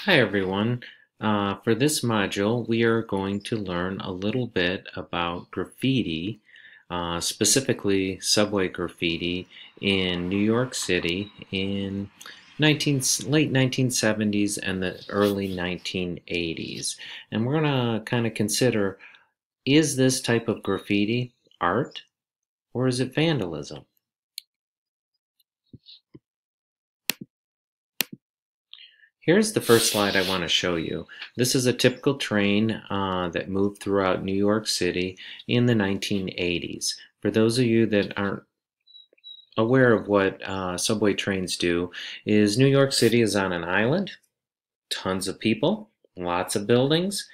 Hi everyone. For this module, we are going to learn a little bit about graffiti, specifically subway graffiti in New York City in late 1970s and the early 1980s. And we're going to kind of consider, is this type of graffiti art or is it vandalism? Here's the first slide I want to show you. This is a typical train that moved throughout New York City in the 1980s. For those of you that aren't aware of what subway trains do, is New York City is on an island, tons of people, lots of buildings,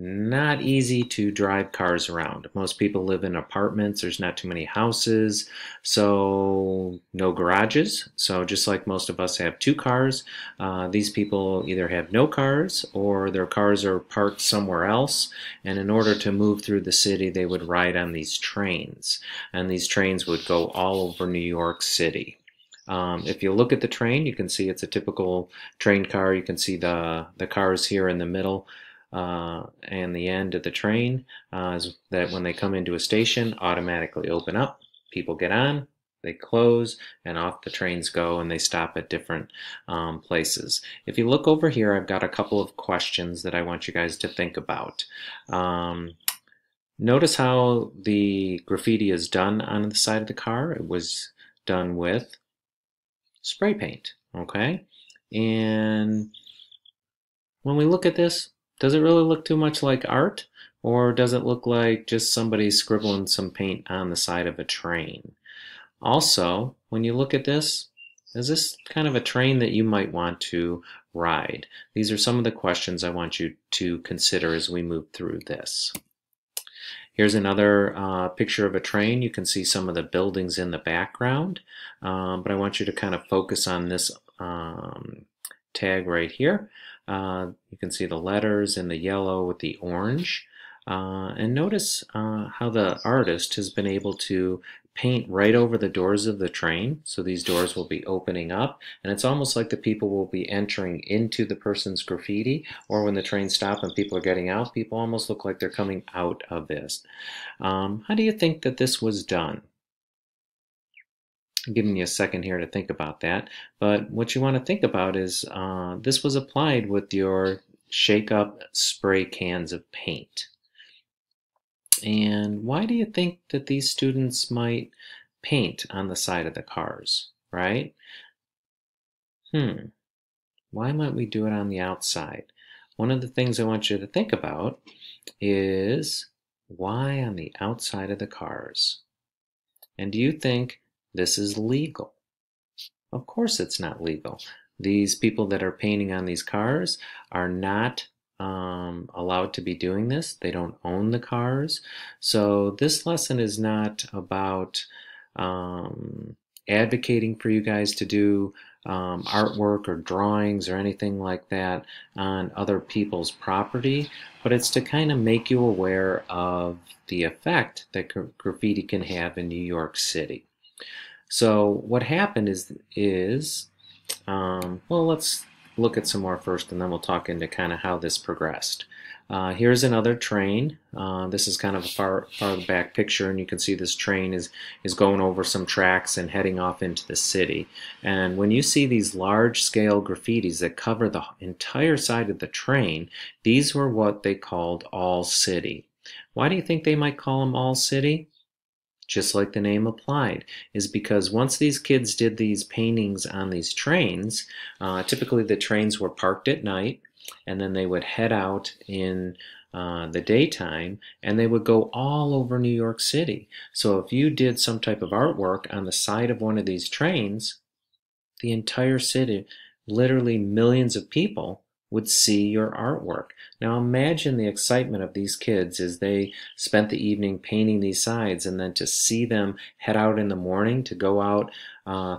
not easy to drive cars around. Most people live in apartments. There's not too many houses, so no garages. So just like most of us have two cars, these people either have no cars or their cars are parked somewhere else. And in order to move through the city, they would ride on these trains. And these trains would go all over New York City. If you look at the train, you can see it's a typical train car. You can see the cars here in the middle and the end of the train is that when they come into a station, automatically open up. People get on, they close, and off the trains go, and they stop at different places. If you look over here, I've got a couple of questions that I want you guys to think about. Notice how the graffiti is done on the side of the car. It was done with spray paint, okay? And when we look at this, does it really look too much like art? Or does it look like just somebody scribbling some paint on the side of a train? Also, when you look at this, is this kind of a train that you might want to ride? These are some of the questions I want you to consider as we move through this. Here's another picture of a train. You can see some of the buildings in the background, but I want you to kind of focus on this tag right here. You can see the letters in the yellow with the orange. And notice how the artist has been able to paint right over the doors of the train. So these doors will be opening up, and it's almost like the people will be entering into the person's graffiti, or when the trains stop and people are getting out, people almost look like they're coming out of this. How do you think that this was done? I'm giving you a second here to think about that. But what you want to think about is this was applied with your shake up spray cans of paint. And why do you think that these students might paint on the side of the cars, right? Why might we do it on the outside? One of the things I want you to think about is why on the outside of the cars? And do you think this is legal? Of course it's not legal. These people that are painting on these cars are not allowed to be doing this. They don't own the cars. So this lesson is not about advocating for you guys to do artwork or drawings or anything like that on other people's property, but it's to kind of make you aware of the effect that graffiti can have in New York City. So what happened well, let's look at some more first, and then we'll talk into kind of how this progressed. Here's another train. This is kind of a far back picture, and you can see this train is going over some tracks and heading off into the city. And when you see these large-scale graffitis that cover the entire side of the train, these were what they called all city. Why do you think they might call them all city? Just like the name applied, is because once these kids did these paintings on these trains, typically the trains were parked at night, and then they would head out in the daytime, and they would go all over New York City. So if you did some type of artwork on the side of one of these trains, the entire city, literally millions of people, would see your artwork. Now imagine the excitement of these kids as they spent the evening painting these sides, and then to see them head out in the morning to go out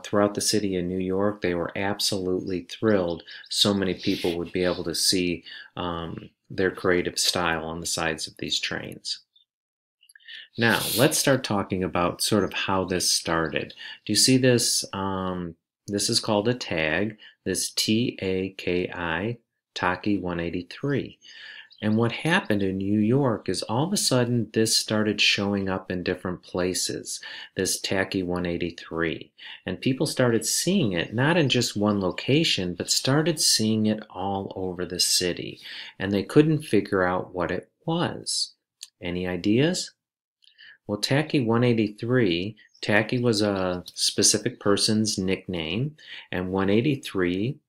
throughout the city of New York. They were absolutely thrilled so many people would be able to see their creative style on the sides of these trains. Now, let's start talking about sort of how this started. Do you see this? This is called a tag, this TAKI Taki 183. And what happened in New York is all of a sudden this started showing up in different places, this Tacky 183. And people started seeing it, not in just one location, but started seeing it all over the city. And they couldn't figure out what it was. Any ideas? Well, Tacky 183, Tacky was a specific person's nickname, and 183,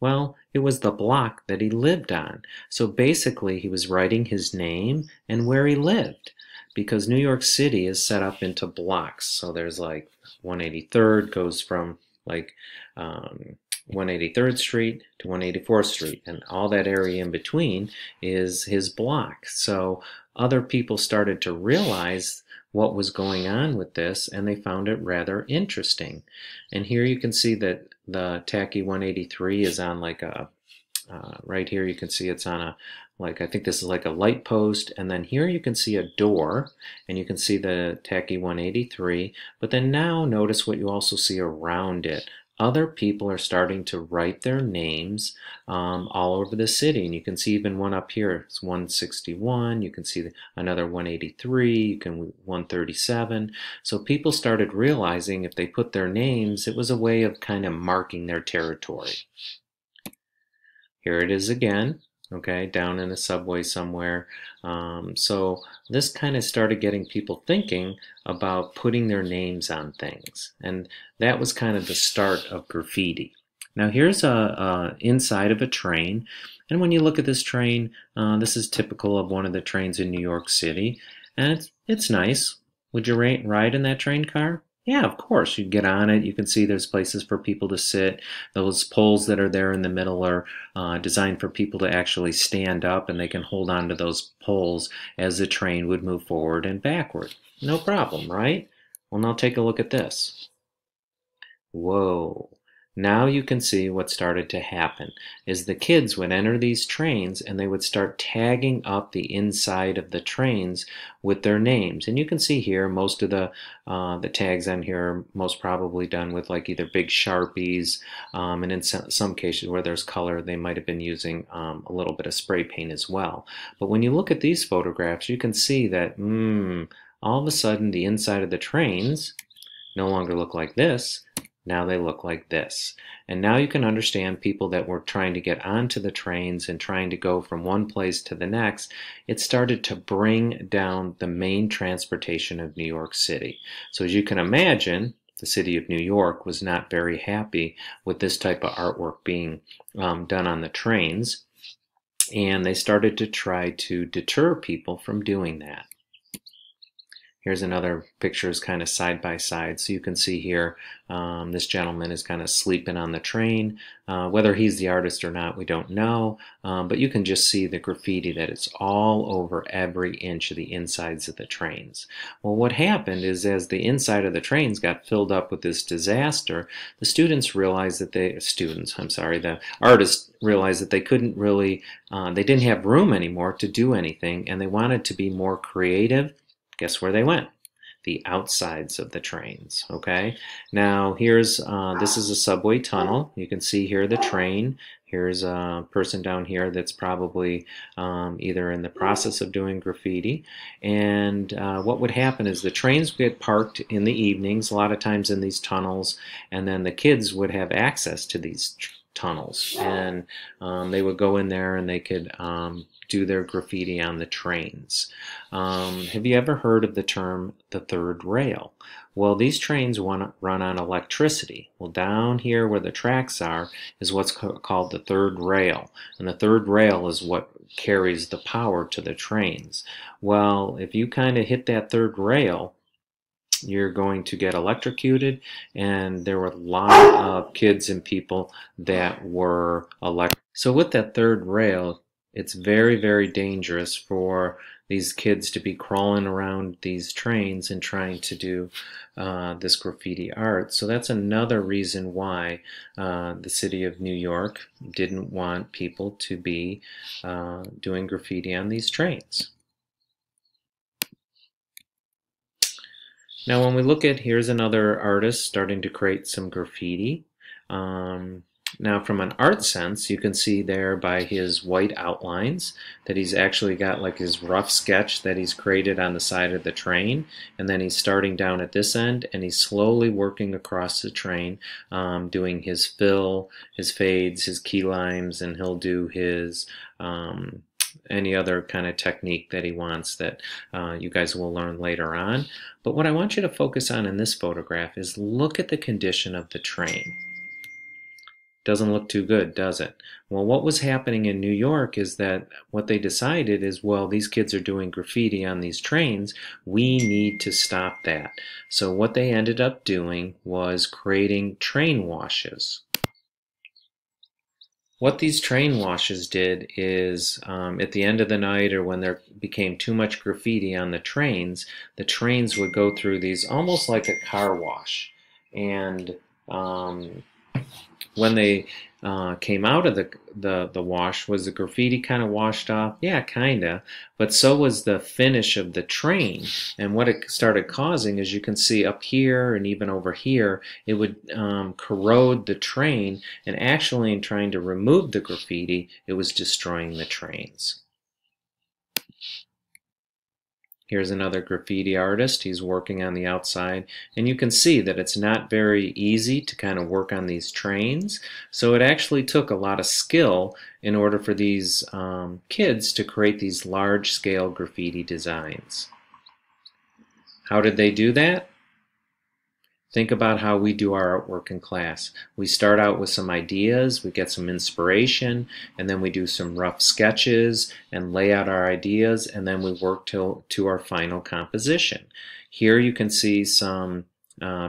well, it was the block that he lived on. So basically, he was writing his name and where he lived, because New York City is set up into blocks. So there's like 183rd goes from like 183rd Street to 184th Street, and all that area in between is his block. So other people started to realize what was going on with this, and they found it rather interesting. And here you can see that the Tacky 183 is on like a, right here you can see it's on a, like I think this is like a light post, and then here you can see a door, and you can see the Tacky 183, but then now notice what you also see around it. Other people are starting to write their names all over the city, and you can see even one up here. It's 161. You can see another 183. You can 137. So people started realizing if they put their names, it was a way of kind of marking their territory. Here it is again. Okay, down in a subway somewhere. So this kind of started getting people thinking about putting their names on things, and that was kind of the start of graffiti. Now here's a inside of a train, and when you look at this train, this is typical of one of the trains in New York City, and it's nice. Would you ride in that train car? Yeah, of course. You get on it. You can see there's places for people to sit. Those poles that are there in the middle are designed for people to actually stand up, and they can hold on to those poles as the train would move forward and backward. No problem, right? Well, now take a look at this. Whoa. Now you can see what started to happen is the kids would enter these trains and they would start tagging up the inside of the trains with their names. And you can see here most of the tags on here are most probably done with like either big Sharpies, and in some cases where there's color they might have been using a little bit of spray paint as well. But when you look at these photographs, you can see that all of a sudden the inside of the trains no longer look like this. Now they look like this. And now you can understand people that were trying to get onto the trains and trying to go from one place to the next. It started to bring down the main transportation of New York City. So as you can imagine, the city of New York was not very happy with this type of artwork being done on the trains. And they started to try to deter people from doing that. Here's another pictures kind of side by side. So you can see here this gentleman is kind of sleeping on the train. Whether he's the artist or not, we don't know. But you can just see the graffiti that it's all over every inch of the insides of the trains. Well, what happened is as the inside of the trains got filled up with this disaster, the students realized that the artists realized that they couldn't really, they didn't have room anymore to do anything, and they wanted to be more creative. Guess where they went? The outsides of the trains, okay? Now here's, this is a subway tunnel. You can see here the train. Here's a person down here that's probably either in the process of doing graffiti. And what would happen is the trains would get parked in the evenings, a lot of times in these tunnels, and then the kids would have access to these tunnels. And they would go in there and they could do their graffiti on the trains. Have you ever heard of the term the third rail? Well, these trains run on electricity. Well, down here where the tracks are is what's called the third rail. And the third rail is what carries the power to the trains. Well, if you kind of hit that third rail, you're going to get electrocuted, and there were a lot of kids and people that were electrocuted. So with that third rail, it's very, very dangerous for these kids to be crawling around these trains and trying to do this graffiti art. So that's another reason why the city of New York didn't want people to be doing graffiti on these trains. Now when we look at, here's another artist starting to create some graffiti. Now from an art sense, you can see there by his white outlines that he's actually got like his rough sketch that he's created on the side of the train, and then he's starting down at this end and he's slowly working across the train, doing his fill, his fades, his key limes, and he'll do his any other kind of technique that he wants that you guys will learn later on. But what I want you to focus on in this photograph is look at the condition of the train. Doesn't look too good, does it? Well, what was happening in New York is that what they decided is, well, these kids are doing graffiti on these trains. We need to stop that. So what they ended up doing was creating train washes. What these train washes did is at the end of the night or when there became too much graffiti on the trains would go through these almost like a car wash. And when they came out of the wash, was the graffiti kind of washed off? Yeah, kind of. But so was the finish of the train. And what it started causing, as you can see up here and even over here, it would corrode the train. And actually, in trying to remove the graffiti, it was destroying the trains. Here's another graffiti artist. He's working on the outside, and you can see that it's not very easy to kind of work on these trains. So it actually took a lot of skill in order for these kids to create these large-scale graffiti designs. How did they do that? Think about how we do our artwork in class. We start out with some ideas, we get some inspiration, and then we do some rough sketches and lay out our ideas, and then we work to our final composition. Here you can see some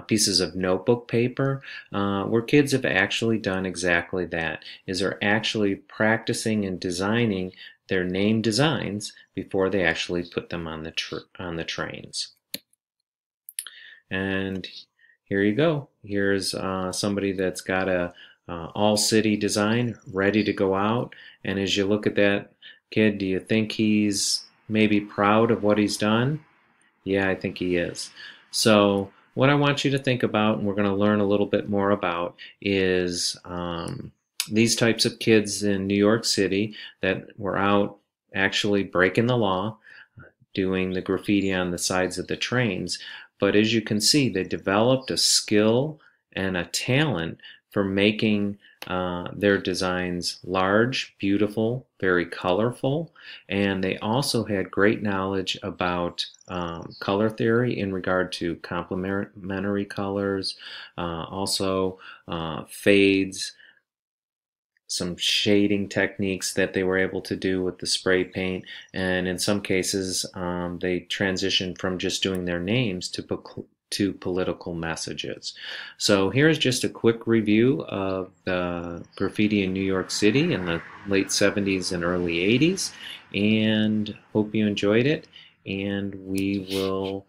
pieces of notebook paper where kids have actually done exactly that, is they're actually practicing and designing their name designs before they actually put them on the trains. And here you go. Here's somebody that's got a all-city design ready to go out. And as you look at that kid, do you think he's maybe proud of what he's done? Yeah, I think he is. So what I want you to think about, and we're going to learn a little bit more about, is these types of kids in New York City that were out actually breaking the law, doing the graffiti on the sides of the trains. But as you can see, they developed a skill and a talent for making their designs large, beautiful, very colorful, and they also had great knowledge about color theory in regard to complementary colors, also fades, some shading techniques that they were able to do with the spray paint, and in some cases they transitioned from just doing their names to political messages. So here's just a quick review of the graffiti in New York City in the late 70s and early 80s, and hope you enjoyed it, and we will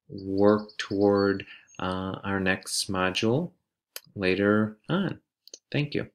work toward our next module later on. Thank you.